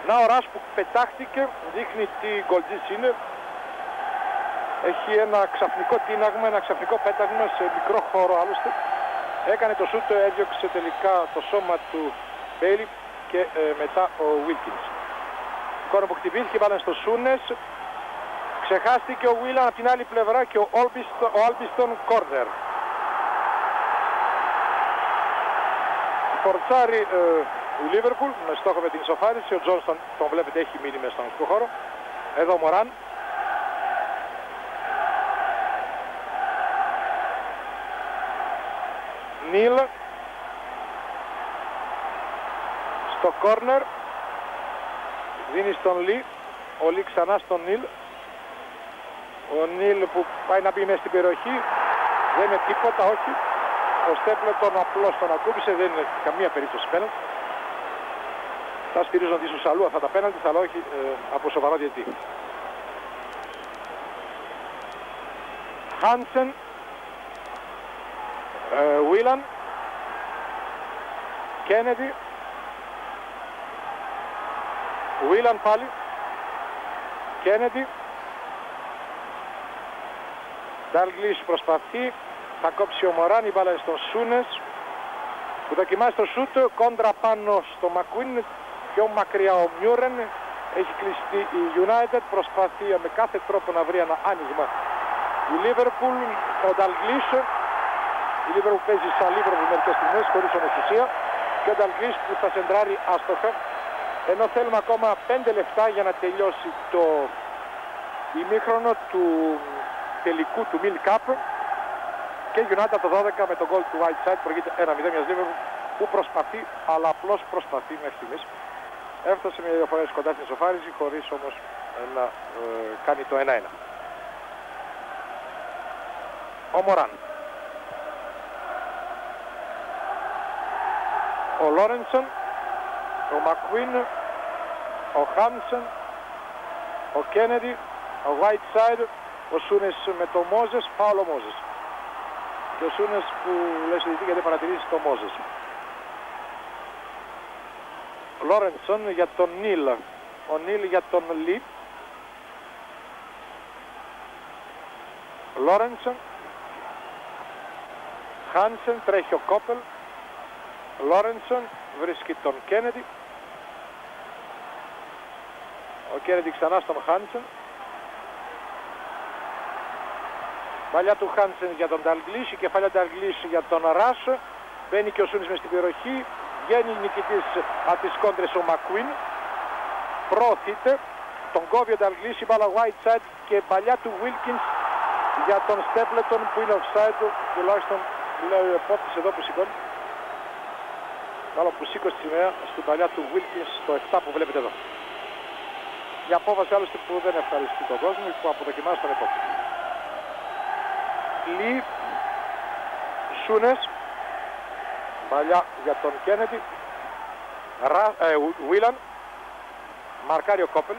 Να ο Ράσο που πετάχτηκε, δείχνει τι γκολτζής είναι. Έχει ένα ξαφνικό τίναγμα, ένα ξαφνικό πέταγμα σε μικρό χώρο άλλωστε. Έκανε το σουτ, έδιωξε τελικά το σώμα του Μπέλι και μετά ο Βίλκινς. Κόρνερ που χτυπήθηκε, πάνε στο Σούνες. Ξεχάστηκε ο Βίλαν από την άλλη πλευρά και ο Άλμπιστον κόρνερ. Φορτσάρει η Λίβερπουλ με στόχο με την ισοφάριση. Ο Τζόνστον τον βλέπετε έχει μείνει μέσα στον ανοιχτό χώρο. Εδώ ο Μοράν. Νίλ. Στο κόρνερ. Δίνει στον Λί. Ο Λί ξανά στον Νίλ. Ο Νίλ που πάει να μπει μέσα στην περιοχή. Δεν είναι τίποτα, όχι. Ο Στέπλετον απλώς τον ακούμπησε, δεν είναι καμία περίπτωση πέναλτι. Θα στηρίζονται ίσως αλλού αυτά τα πέναλτι, αλλά όχι από σοβαρό διαιτητή. Χάνσεν. Βίλαν. Kennedy. Whelan πάλι. Kennedy. Dalglish προσπαθεί. Θα κόψει ο Μωράν. Η μπάλα είναι στον Σούνες που δοκιμάζει το σούτ. Κόντρα πάνω στο McQueen. Πιο μακριά ο Μιούρεν. Έχει κλειστεί η United. Προσπαθεί με κάθε τρόπο να βρει ένα άνοιγμα η Liverpool. Ο Dalglish. Η Liverpool παίζει σαν Liverpool μερικές στιγμές χωρίς ομοσπονδία. Και ο Dalglish που θα σεντράρει άστοχα. Ενώ θέλουμε ακόμα 5 λεπτά για να τελειώσει το ημίχρονο του τελικού του Mill Cup. Και United το 12 με τον γκολ του Whiteside προηγείται 1-0 μιας Liverpool που προσπαθεί, αλλά απλώς προσπαθεί μέχρι στιγμής. Έφτασε με 2 φορές κοντά στην ισοφάριση χωρίς όμως να κάνει το 1-1. Ο Μωράν. Ο Λόρενσον. Ο McQueen. Ο Χάνσεν. Ο Kennedy. Ο Whiteside. Ο Σούνες με το Μόζες. Φάουλ ο Μόζες. Και ο Σούνες που λέει στη γιατί παρατηρήσει το Μόζες. Λόρενσον για τον Νίλ. Ο Νίλ για τον Λι. Λόρενσον. Χάνσεν, τρέχει ο Κόπελ. Λόρενσον βρίσκει τον Κέννεντι. Ο Κέννεντι ξανά στον Χάνσεν. Παλιά του Χάνσεν για τον Dalglish, η κεφάλια Dalglish για τον Ράσο. Μπαίνει και ο Σούνης μες στην περιοχή. Βγαίνει νικητής από τις κόντρες ο McQueen. Προωθείται. Τον κόβει ο Dalglish, η μπάλα Whiteside και παλιά του Wilkins για τον Stapleton που είναι offside. Τουλάχιστον λέει ο επόπτης εδώ που σηκώνει. Μάλλον που σήκωσε τη σημαία στην παλιά του Wilkins το 7 που βλέπετε εδώ. Η απόφαση άλλωστε που δεν ευχαριστεί τον κόσμο που αποδοκιμάζει τον επόπτη. Λι, Σούνες, παλιά για τον Κέννεντι, Whelan, μαρκάρει ο Κόπελ,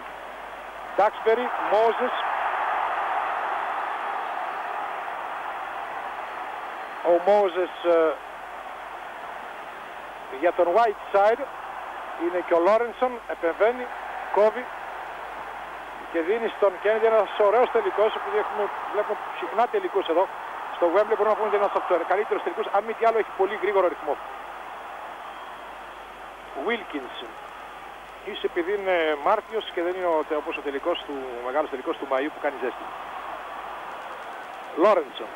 Duxbury, Moses, ο Moses για τον Whiteside, είναι και ο Λόρενσον, επεμβαίνει, κόβει και δίνει στον Kennedy ένας ωραίος τελικός, επειδή βλέπουμε συχνά τελικούς εδώ στο Wembley, μπορούμε να πούμε ότι είναι ένας από τους καλύτερους τελικούς, αν μη τι άλλο έχει πολύ γρήγορο ρυθμό. Wilkins, ίσως επειδή είναι Μάρτιος και δεν είναι όπως ο μεγάλος τελικός του Μαΐου που κάνει ζέστη. Λόρενσον.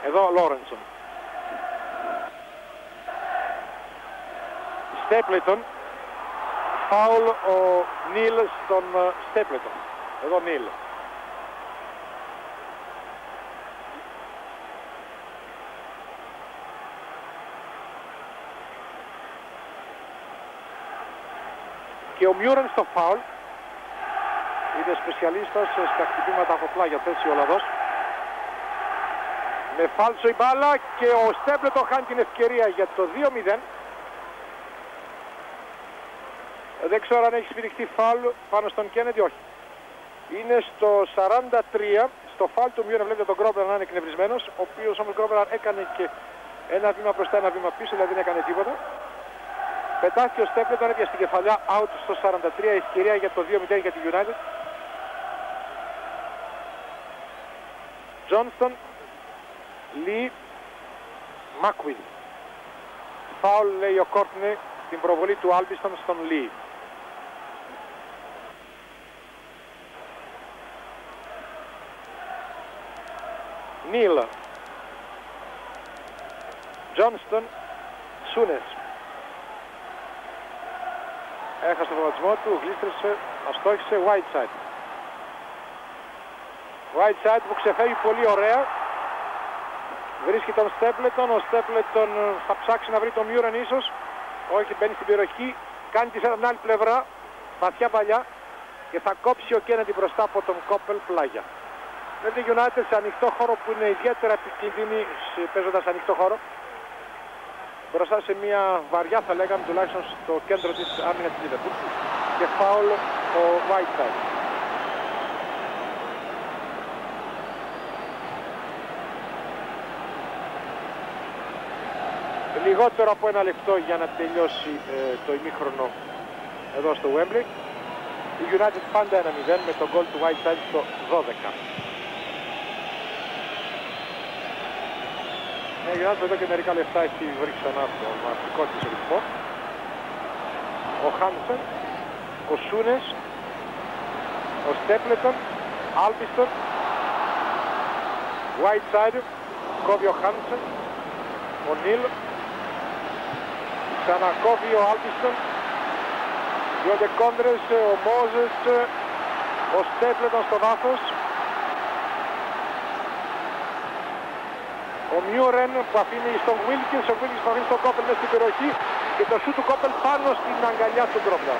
Εδώ ο Λόρενσον. Stapleton. Φάουλ ο Νίλ στον Stapleton. Εδώ Νίλ. Και ο Μιούρεν στο φάουλ. Είναι σπεσιαλίστας στα χτυπήματα από πλάγια θέση ο Ολλανδός. Με φάλσο η μπάλα και ο Stapleton χάνει την ευκαιρία για το 2-0. Δεν ξέρω αν έχει σφυριχτεί φάουλ πάνω στον Kennedy, όχι. Είναι στο 43, στο φάουλ του Μιούρεν βλέπετε τον Γκρόμπερ να είναι εκνευρισμένος, ο οποίος όμως Γκρόμπερ έκανε και ένα βήμα μπροστά, ένα βήμα πίσω, δηλαδή δεν έκανε τίποτα. Πετάχτηκε ο Stapleton, έπιασε την κεφαλιά, out στο 43, ευκαιρία για το 2-0 για τη United. Johnston, Lee, McQueen. Φάουλ λέει ο Courtney, την προβολή του Άλμπιστον στον Lee. Νίλ, Johnston, Σούνες. Έχασε τον βηματισμό του, γλίστρεσε, αστόχησε, Whiteside. Whiteside που ξεφεύγει πολύ ωραία. Βρίσκει τον Stapleton, ο Stapleton θα ψάξει να βρει τον Μιούρεν ίσως. Όχι, μπαίνει στην περιοχή, κάνει τη φέρα από την άλλη πλευρά, βαθιά παλιά και θα κόψει ο Kennedy μπροστά από τον Κόπελ πλάγια. Με τη United σε ανοιχτό χώρο που είναι ιδιαίτερα επικίνδυνη παίζοντας ανοιχτό χώρο. Μπροστά σε μια βαριά θα λέγαμε τουλάχιστον στο κέντρο της άμυνας της Liverpool και φάουλ ο Whiteside. Λιγότερο από ένα λεπτό για να τελειώσει το ημίχρονο εδώ στο Wembley. Η United πάντα 1-0 με τον γκολ του Whiteside στο 12. Η United εδώ και μερικά λεπτά έχει βρει ξανά το μαθητικό της ρυθμό. Ο Χάνσεν, ο Σούνες, ο Στέπλετον, Άλμπιστον, Whiteside, κόβει ο Χάνσεν, ο Νίλ, ξανακόβει ο Άλμπιστον, διόντε κόντρες, ο Μόζες, ο Στέπλετον στο βάθος, ο Μιούρεν που αφήνει στον Wilkins, ο Wilkins που αφήνει στον Κόπελ μέσα στην περιοχή και το σούτ του Κόπελ πάνω στην αγκαλιά του Ντρόμπλα.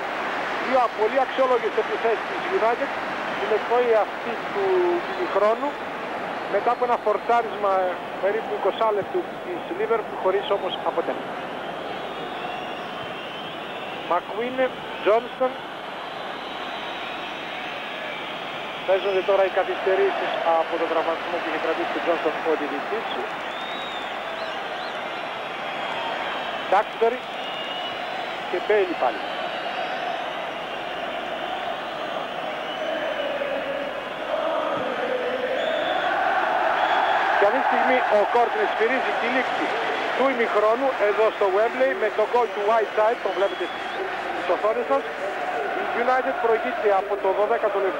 Δύο πολύ αξιόλογες επιθέσεις της United στην εκπνοή αυτή του ημιχρόνου μετά από ένα φορτσάρισμα περίπου 20 λεπτού της Liverpool χωρίς όμως αποτέλεσμα. Μακουίν, Τζόνστον. Παίζονται τώρα οι καθυστερήσεις από τον τραυματισμό που είχε κρατήσει τον Τζόνστον ο διαιτητής. Ντάξμπερι και Μπέιλι πάλι. Και αυτή τη στιγμή ο Κόρτινες σφυρίζει τη λήξη του ημιχρόνου εδώ στο Wembley με το γκολ του Whiteside, το βλέπετε στις οθόνες σας. Η United προηγείται από το 12ο λεπτό.